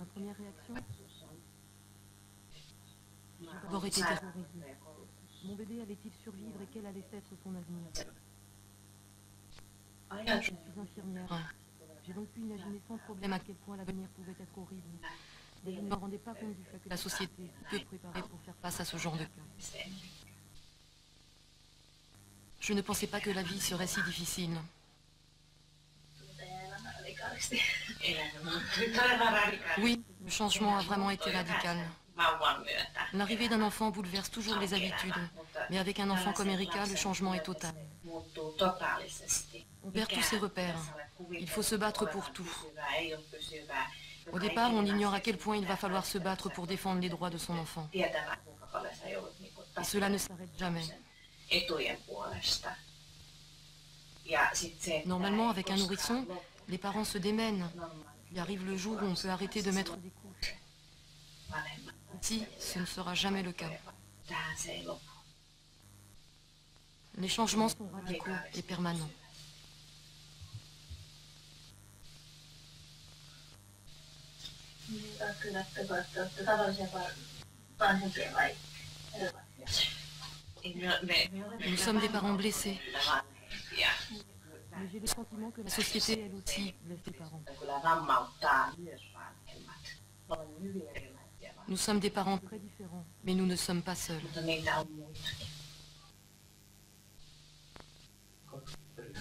Ma première réaction, j'ai d'abord été terrorisée. Mon bébé allait-il survivre et quel allait être son avenir? Je suis infirmière. J'ai donc pu imaginer sans problème à quel point l'avenir pouvait être horrible. Mais je ne me rendais pas compte du fait que la société est peu préparée pour faire face à ce genre de cas. Je ne pensais pas que la vie serait si difficile. Oui, le changement a vraiment été radical. L'arrivée d'un enfant bouleverse toujours les habitudes, mais avec un enfant comme Erika, le changement est total. On perd tous ses repères. Il faut se battre pour tout. Au départ, on ignore à quel point il va falloir se battre pour défendre les droits de son enfant. Et cela ne s'arrête jamais. Normalement, avec un nourrisson, les parents se démènent. Il arrive le jour où on peut arrêter de mettre des couches. Ici, ce ne sera jamais le cas. Les changements sont radicaux et permanents. Nous sommes des parents blessés. Mais j'ai le sentiment que la société, elle aussi, blesse les parents. Nous sommes des parents très différents, mais nous ne sommes pas seuls.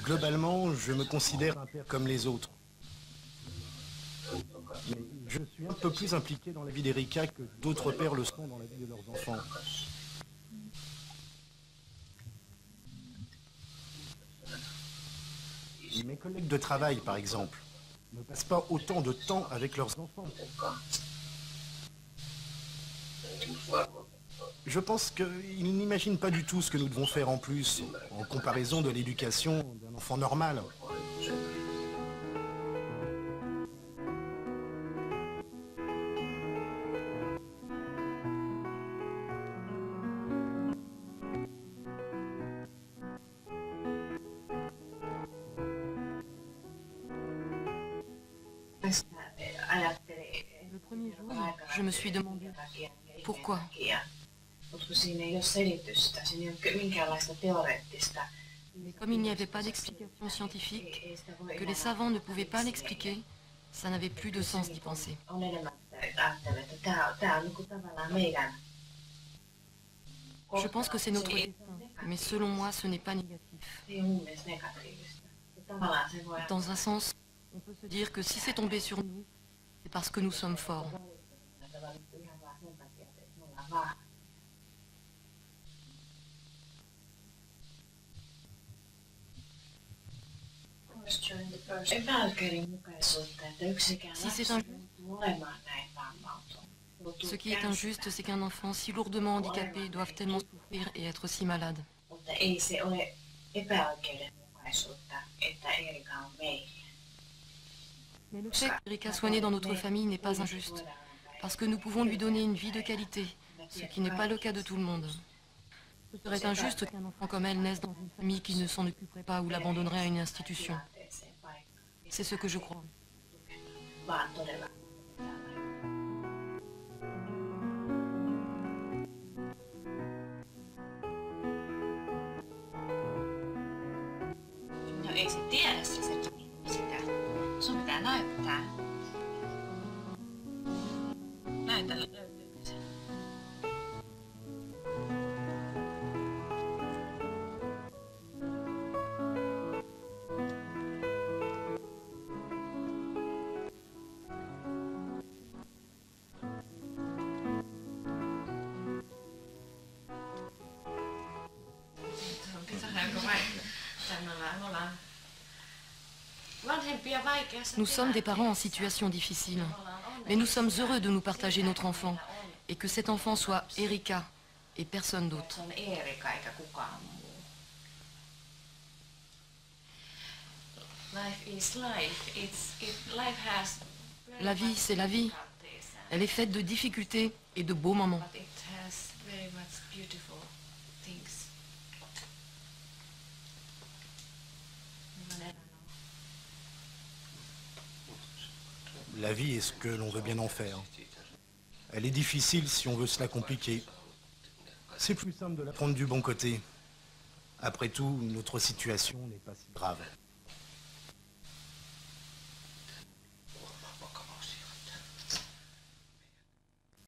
Globalement, je me considère un père comme les autres. Mais je suis un peu plus impliqué dans la vie d'Erika que d'autres pères le sont dans la vie de leurs enfants. Mes collègues de travail, par exemple, ne passent pas autant de temps avec leurs enfants. Je pense qu'ils n'imaginent pas du tout ce que nous devons faire en plus, en comparaison de l'éducation d'un enfant normal. Le premier jour, je me suis demandé pourquoi. Mais comme il n'y avait pas d'explication scientifique, que les savants ne pouvaient pas l'expliquer, ça n'avait plus de sens d'y penser. Je pense que c'est notre destin, mais selon moi, ce n'est pas négatif. Dans un sens, on peut se dire que si c'est tombé sur nous, c'est parce que nous sommes forts. Si c'est injuste, ce qui est injuste, c'est qu'un enfant si lourdement handicapé doive tellement souffrir et être si malade. Mais le fait qu'Erika soit née dans notre famille n'est pas injuste, parce que nous pouvons lui donner une vie de qualité, ce qui n'est pas le cas de tout le monde. Ce serait injuste qu'un enfant comme elle naisse dans une famille qui ne s'en occuperait pas ou l'abandonnerait à une institution. C'est ce que je crois. No ei se tiedä se sitä. Sun pitää näyttää. Näytä, löytyykö se? Nous sommes des parents en situation difficile, mais nous sommes heureux de nous partager notre enfant, et que cet enfant soit Erika et personne d'autre. La vie, c'est la vie. Elle est faite de difficultés et de beaux moments. La vie est ce que l'on veut bien en faire. Elle est difficile si on veut se la compliquer. C'est plus simple de la prendre du bon côté. Après tout, notre situation n'est pas si grave.